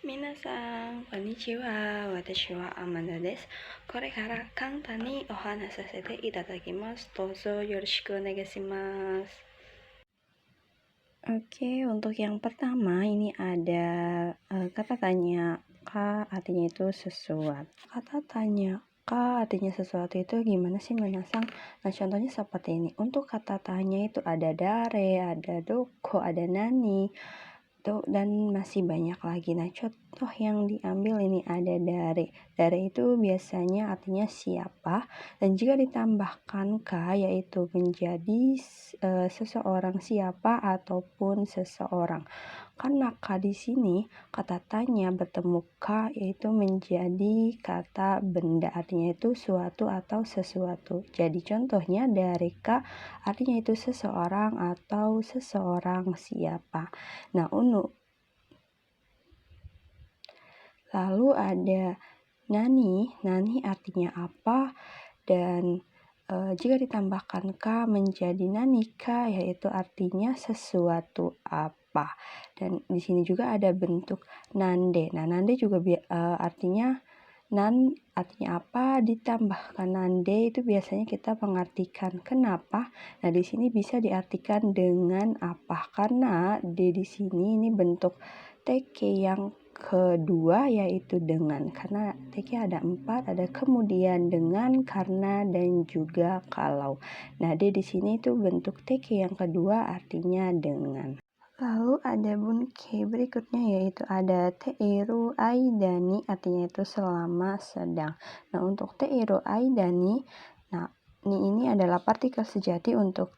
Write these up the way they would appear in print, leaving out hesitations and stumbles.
Minasan, konnichiwa, watashi wa Amanda desu. Kore kara kantan ni ohana sasete itadakimasu. Dozo yoroshiku onegaishimasu. Oke, untuk yang pertama ini ada kata tanya ka, artinya itu sesuatu. Kata tanya ka artinya sesuatu itu gimana sih menasang? Nah, contohnya seperti ini. Untuk kata tanya itu ada dare, ada doko, ada nani, dan masih banyak lagi. Nah, contoh yang diambil ini ada dare. Dare itu biasanya artinya siapa, dan jika ditambahkan ka yaitu menjadi seseorang siapa ataupun seseorang. Karena ka di sini kata tanya bertemu ka yaitu menjadi kata benda, artinya itu suatu atau sesuatu. Jadi contohnya dari ka artinya itu seseorang atau seseorang siapa. Nah, lalu ada nani. Nani artinya apa, dan jika ditambahkan ka menjadi nani ka yaitu artinya sesuatu apa. Dan di sini juga ada bentuk nande. Nah, nande juga artinya artinya apa, ditambahkan nande itu biasanya kita mengartikan kenapa. Nah, di sini bisa diartikan dengan apa, karena di sini ini bentuk teke yang kedua yaitu dengan, karena teke ada 4, ada kemudian, dengan, karena, dan juga kalau. Nah, di sini itu bentuk teke yang kedua artinya dengan. Lalu ada bunke berikutnya yaitu ada teiru aidani, artinya itu selama sedang. Nah, untuk teiru aidani, nah ini adalah partikel sejati untuk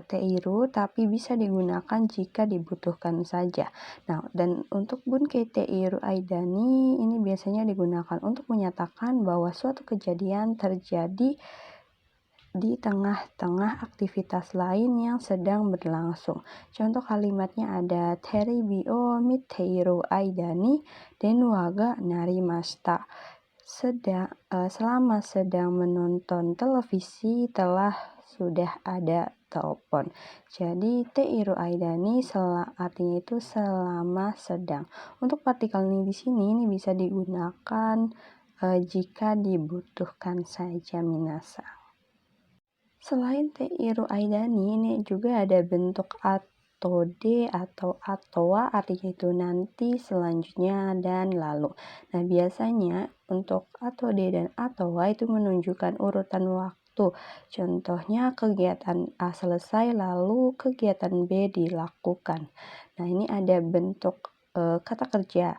teiru, tapi bisa digunakan jika dibutuhkan saja. Nah, dan untuk bunke teiru aidani ini biasanya digunakan untuk menyatakan bahwa suatu kejadian terjadi di tengah-tengah aktivitas lain yang sedang berlangsung. Contoh kalimatnya ada terebi o miteiru aidani denu ga narimashita. Selama sedang menonton televisi sudah ada telepon. Jadi teiru aidani artinya itu selama sedang. Untuk partikel ini di sini ini bisa digunakan jika dibutuhkan saja minasa. Selain teiru aidani, ini juga ada bentuk atode atau atowa, artinya itu nanti, selanjutnya, dan lalu. Nah, biasanya untuk atode dan atowa itu menunjukkan urutan waktu. Contohnya kegiatan A selesai lalu kegiatan B dilakukan. Nah, ini ada bentuk kata kerja.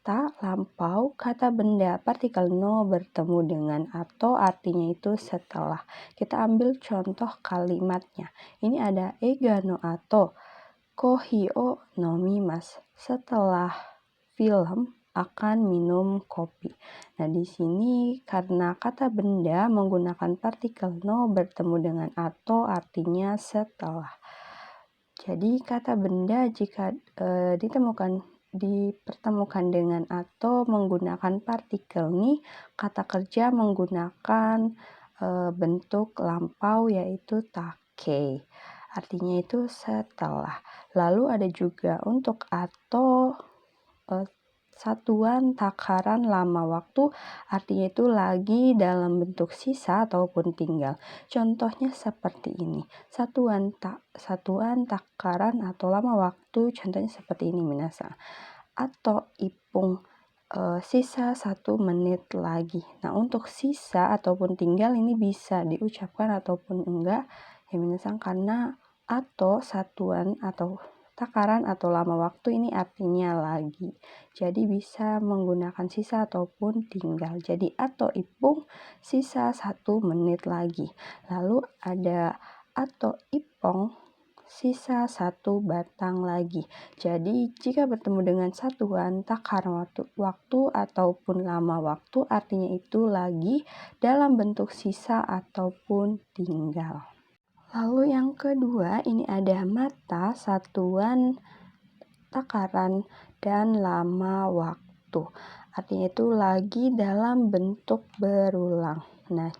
Ta, lampau, kata benda, partikel no bertemu dengan atau, artinya itu setelah. Kita ambil contoh kalimatnya. Ini ada eiga no ato kohi o nomimasu. Setelah film akan minum kopi. Nah, di sini karena kata benda menggunakan partikel no bertemu dengan atau, artinya setelah. Jadi kata benda jika dipertemukan dengan atau menggunakan partikel nih, kata kerja menggunakan bentuk lampau yaitu take, artinya itu setelah. Lalu ada juga untuk atau satuan takaran lama waktu, artinya itu lagi dalam bentuk sisa ataupun tinggal. Contohnya seperti ini. Satuan takaran atau lama waktu, contohnya seperti ini minasa. Atau ipung sisa 1 menit lagi. Nah, untuk sisa ataupun tinggal ini bisa diucapkan ataupun enggak ya minasang, karena atau satuan atau takaran atau lama waktu ini artinya lagi. Jadi bisa menggunakan sisa ataupun tinggal. Jadi atau ipung sisa 1 menit lagi. Lalu ada atau ipong sisa 1 batang lagi. Jadi jika bertemu dengan satuan takaran waktu ataupun lama waktu, artinya itu lagi dalam bentuk sisa ataupun tinggal. Lalu yang kedua ini ada mata, satuan takaran dan lama waktu. Artinya itu lagi dalam bentuk berulang. Nah,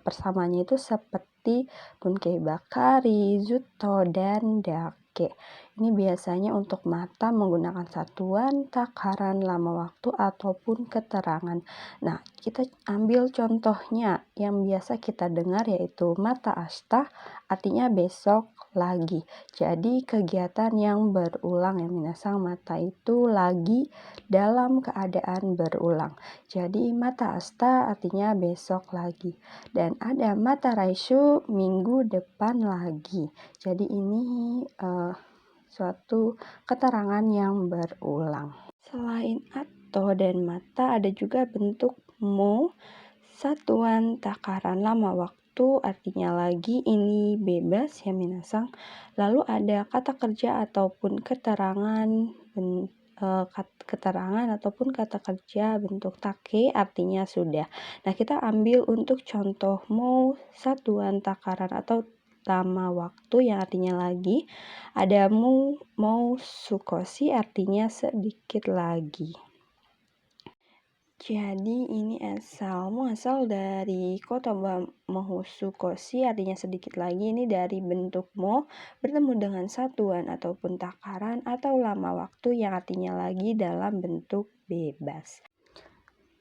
persamanya itu seperti bunkei bakari, zuto, dan dake. take. Ini biasanya untuk mata menggunakan satuan, takaran, lama waktu, ataupun keterangan. Nah, kita ambil contohnya yang biasa kita dengar yaitu mata asta, artinya besok lagi. Jadi kegiatan yang berulang ya minasang, mata itu lagi dalam keadaan berulang. Jadi mata asta artinya besok lagi. Dan ada mata raishu minggu depan lagi. Jadi ini suatu keterangan yang berulang. Selain atau dan mata ada juga bentuk mo, satuan takaran lama waktu artinya lagi, ini bebas ya minasang. Lalu ada kata kerja ataupun keterangan ataupun kata kerja bentuk take artinya sudah. Nah, kita ambil untuk contoh mo, satuan takaran atau lama waktu yang artinya lagi. Ada mau sukosi artinya sedikit lagi. Jadi ini asal dari kotoba mohusukoshi artinya sedikit lagi. Ini dari bentuk mo bertemu dengan satuan ataupun takaran atau lama waktu yang artinya lagi dalam bentuk bebas.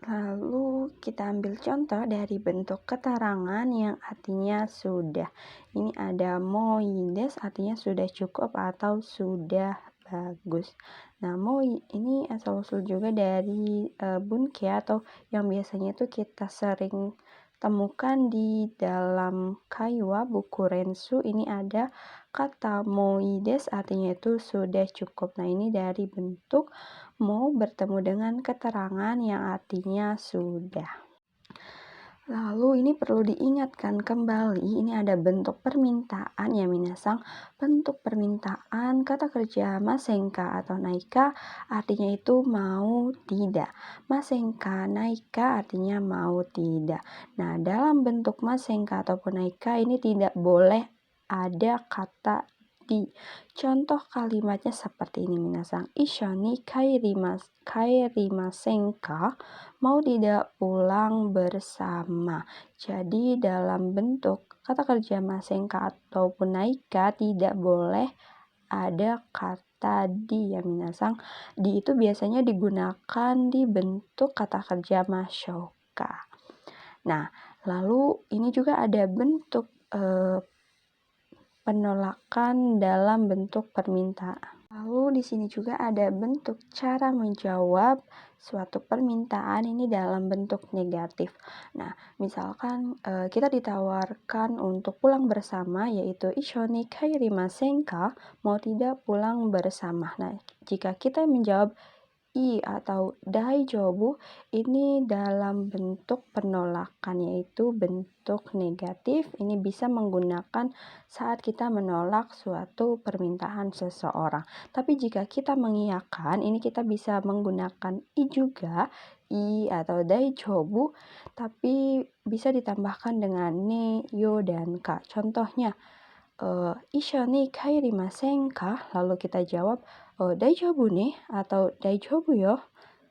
Lalu kita ambil contoh dari bentuk keterangan yang artinya sudah. Ini ada moides artinya sudah cukup atau sudah bagus. Nah, moi ini asal usul juga dari bunke atau yang biasanya itu kita sering temukan di dalam kaiwa buku rensu. Ini ada kata moides artinya itu sudah cukup. Nah, ini dari bentuk mau bertemu dengan keterangan yang artinya sudah. Lalu ini perlu diingatkan kembali, ini ada bentuk permintaan ya minasang. Bentuk permintaan kata kerja masenka atau naika artinya itu mau tidak. Masenka naika artinya mau tidak. Nah, dalam bentuk masenka ataupun naika ini tidak boleh ada kata di. Contoh kalimatnya seperti ini minasang. Ishoni kairimasenka, mau tidak pulang bersama. Jadi dalam bentuk kata kerja masenka ataupun naika tidak boleh ada kata di ya minasang. Di itu biasanya digunakan di bentuk kata kerja masyoka. Nah, lalu ini juga ada bentuk penolakan dalam bentuk permintaan. Lalu di sini juga ada bentuk cara menjawab suatu permintaan ini dalam bentuk negatif. Nah, misalkan kita ditawarkan untuk pulang bersama yaitu ishoni kairimasenka, mau tidak pulang bersama. Nah, jika kita menjawab I atau daijoubu ini dalam bentuk penolakan yaitu bentuk negatif. Ini bisa menggunakan saat kita menolak suatu permintaan seseorang. Tapi jika kita mengiyakan ini kita bisa menggunakan I juga, I atau daijoubu, tapi bisa ditambahkan dengan ne, yo, dan ka. Contohnya ishoni kairimasen ka? Lalu kita jawab daijoubu ne atau daijoubu yo.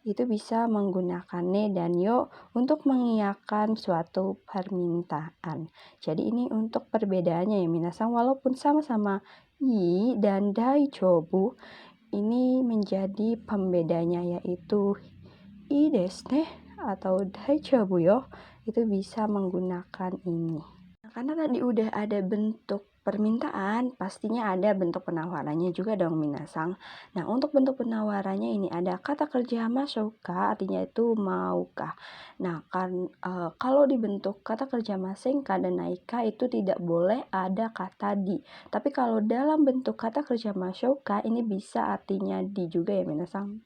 Itu bisa menggunakan ne dan yo untuk mengiyakan suatu permintaan. Jadi ini untuk perbedaannya ya minasang, walaupun sama-sama i dan daijoubu, ini menjadi pembedanya yaitu i desu ne atau daijoubu yo itu bisa menggunakan ini. Nah, karena tadi udah ada bentuk permintaan, pastinya ada bentuk penawarannya juga dong minasang. Nah, untuk bentuk penawarannya ini ada kata kerja masouka, artinya itu maukah. Nah, kalau dibentuk kata kerja masenka dan naika itu tidak boleh ada kata di. Tapi kalau dalam bentuk kata kerja masouka ini bisa artinya di juga ya minasang.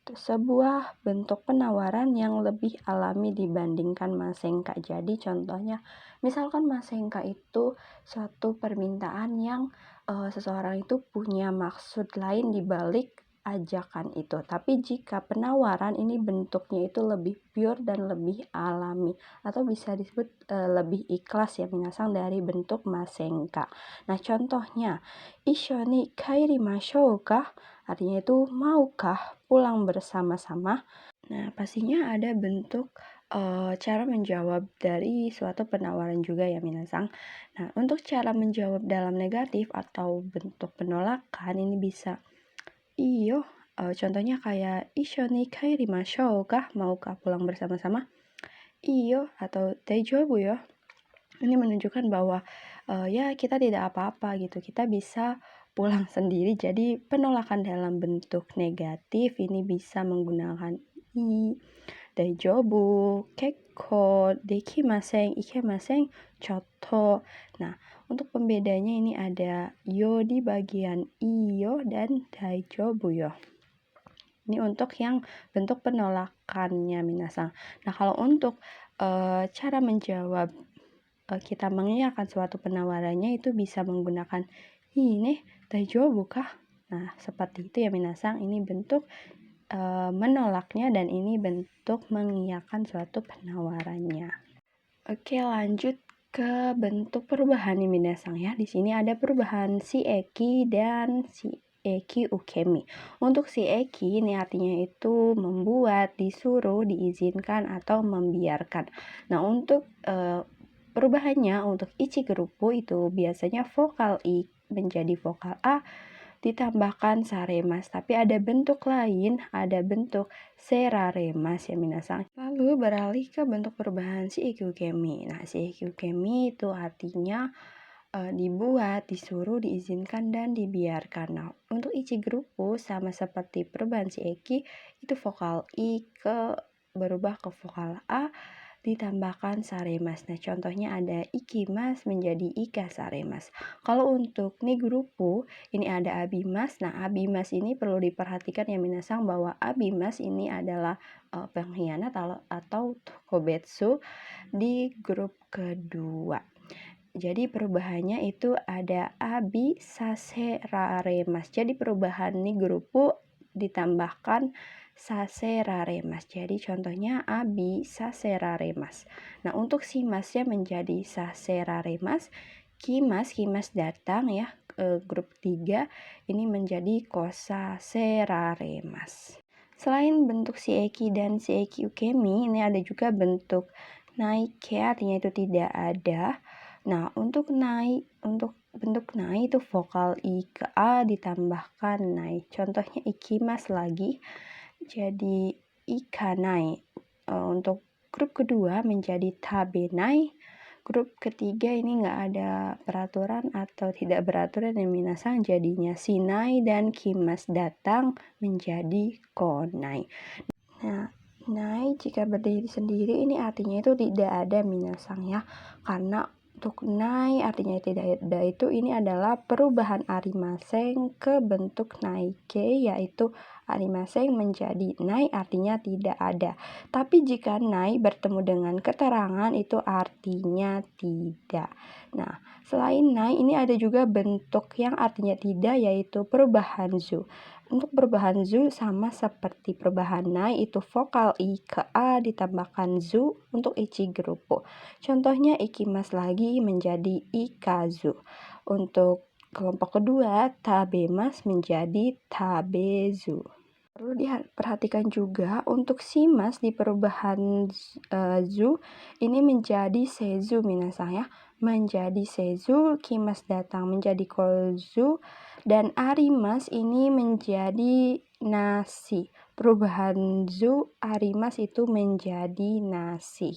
Sebuah bentuk penawaran yang lebih alami dibandingkan masenka. Jadi contohnya misalkan masenka itu suatu permintaan yang seseorang itu punya maksud lain di balik ajakan itu. Tapi jika penawaran ini bentuknya itu lebih pure dan lebih alami, atau bisa disebut lebih ikhlas ya minasang, dari bentuk masenka. Nah contohnya, ishoni kairimashou ka, artinya itu maukah pulang bersama-sama. Nah pastinya ada bentuk cara menjawab dari suatu penawaran juga ya minasang. Nah untuk cara menjawab dalam negatif atau bentuk penolakan ini bisa iyo, contohnya kayak ishoni kairimashou kah, maukah pulang bersama-sama? Iyo atau daijoubu yo. Ini menunjukkan bahwa ya kita tidak apa-apa gitu, kita bisa pulang sendiri. Jadi penolakan dalam bentuk negatif ini bisa menggunakan i, daijoubu, kekko, dekimasen, ikemasen, choto. Nah, untuk pembedanya ini ada yo di bagian iyo dan daijoubu yo. Ini untuk yang bentuk penolakannya minasang. Nah, kalau untuk cara menjawab kita mengiyakan suatu penawarannya itu bisa menggunakan ini daijoubu kah? Nah, seperti itu ya minasang. Ini bentuk menolaknya dan ini bentuk mengiyakan suatu penawarannya. Oke, lanjut ke bentuk perubahan nih minasang ya. Di sini ada perubahan si eki dan si eki ukemi. Untuk si eki ini artinya itu membuat, disuruh, diizinkan atau membiarkan. Nah, untuk perubahannya untuk ichigerupu itu biasanya vokal i menjadi vokal a ditambahkan saremas, tapi ada bentuk lain, ada bentuk seraremas ya minasang. Lalu beralih ke bentuk perubahan si ikukemi. Nah, si ikukemi itu artinya dibuat, disuruh, diizinkan, dan dibiarkan. Nah, untuk ichigerupu sama seperti perubahan si eki, itu vokal i berubah ke vokal a ditambahkan saremas. Nah, contohnya ada ikimas menjadi ika saremas. Kalau untuk nigurupu, ini ada abimas. Nah, abimas ini perlu diperhatikan ya minasang, bahwa abimas ini adalah pengkhianat atau tokobetsu di grup kedua. Jadi perubahannya itu ada abi saseraremas. Jadi perubahan nigurupu ditambahkan saseraremas. Jadi contohnya abi saseraremas. Nah, untuk si masnya menjadi saseraremas. Kimas datang ya, grup 3 ini menjadi kosaseraremas. Selain bentuk si eki dan si eki ukemi, ini ada juga bentuk naike, artinya itu tidak ada. Nah, untuk bentuk nai itu vokal i ke a ditambahkan nai. Contohnya ikimas lagi jadi ikanai. Untuk grup kedua menjadi tabenai. Grup ketiga ini nggak ada peraturan atau tidak beraturan yang minasang, jadinya sinai, dan kimas datang menjadi konai. Nah, nai jika berdiri sendiri ini artinya itu tidak ada minasang ya, karena untuk nai artinya tidak ada itu ini adalah perubahan arimaseng ke bentuk naike, yaitu arimaseng menjadi nai artinya tidak ada. Tapi jika nai bertemu dengan keterangan itu artinya tidak. Nah, selain nai ini ada juga bentuk yang artinya tidak, yaitu perubahan zu. Untuk perubahan zu sama seperti perubahan nai, itu vokal i ke a ditambahkan zu untuk ichigerupu. Contohnya ikimas lagi menjadi ikazu. Untuk kelompok kedua, tabemas menjadi tabezu. Perlu diperhatikan juga untuk simas di perubahan zu ini menjadi sezu minasang ya. Menjadi sezu, kimas datang menjadi kozu, dan arimas ini menjadi nasi. Perubahan zu, arimas itu menjadi nasi.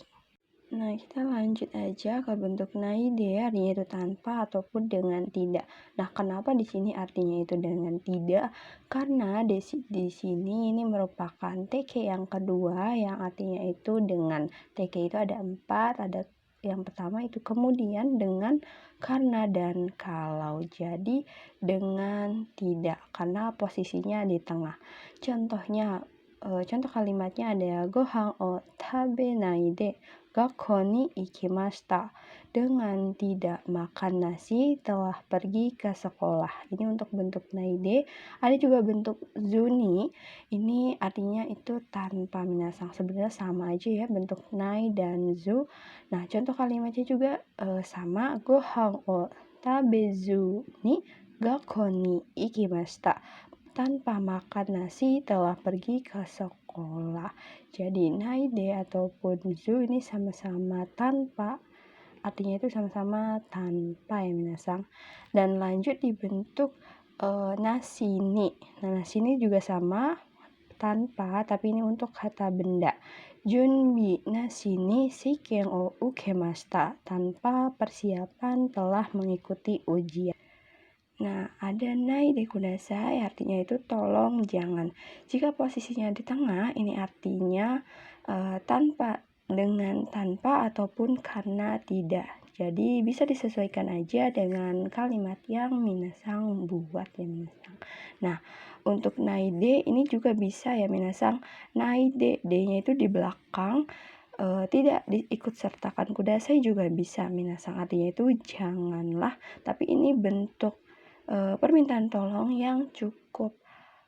Nah, kita lanjut aja ke bentuk naide, artinya itu tanpa ataupun dengan tidak. Nah, kenapa di sini artinya itu dengan tidak? Karena di sini ini merupakan teke yang kedua yang artinya itu dengan. Teke itu ada 4, ada yang pertama itu kemudian, dengan, karena, dan kalau. Jadi dengan tidak, karena posisinya di tengah. Contohnya, contoh kalimatnya ada gohan o tabenai de gakko ni ikimashita. Dengan tidak makan nasi telah pergi ke sekolah. Ini untuk bentuk naide. Ada juga bentuk zuni. Ini artinya itu tanpa minasang. Sebenarnya sama aja ya bentuk nai dan zu. Nah, contoh kalimatnya juga sama. Gohan o tabezu ni gakko ni ikimashita. Tanpa makan nasi telah pergi ke sekolah. Jadi naide ataupun zu ini sama-sama tanpa, artinya itu sama-sama tanpa ya minasang. Dan lanjut dibentuk nasi ni. Nah, nasi ni juga sama tanpa, tapi ini untuk kata benda. Junbi nasi ni shiken o ukemashita. Tanpa persiapan telah mengikuti ujian. Nah, ada naide kudasai, artinya itu tolong jangan. Jika posisinya di tengah, ini artinya tanpa, dengan tanpa ataupun karena tidak. Jadi bisa disesuaikan aja dengan kalimat yang minasang buat ya minasang. Nah, untuk naide ini juga bisa ya minasang. Naide, D-nya itu di belakang. Tidak diikut sertakan kudasai juga bisa minasang, artinya itu janganlah, tapi ini bentuk permintaan tolong yang cukup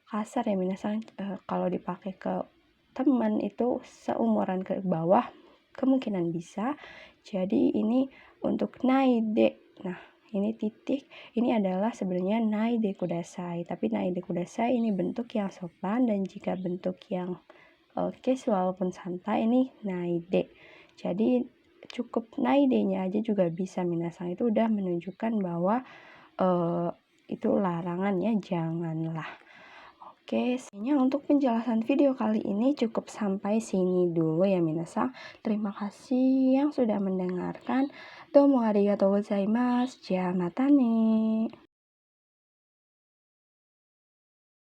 kasar ya minasang. Kalau dipakai ke teman itu seumuran ke bawah kemungkinan bisa. Jadi ini untuk naide. Nah, ini titik, ini adalah sebenarnya naide kudasai, tapi naide kudasai ini bentuk yang sopan, dan jika bentuk yang casual walaupun santai ini naide. Jadi cukup naide-nya aja juga bisa minasang, itu udah menunjukkan bahwa itu larangan ya, janganlah. Oke, sebenarnya untuk penjelasan video kali ini cukup sampai sini dulu ya minasang. Terima kasih yang sudah mendengarkan. Domo arigatou gozaimasu. Ja, mata ne.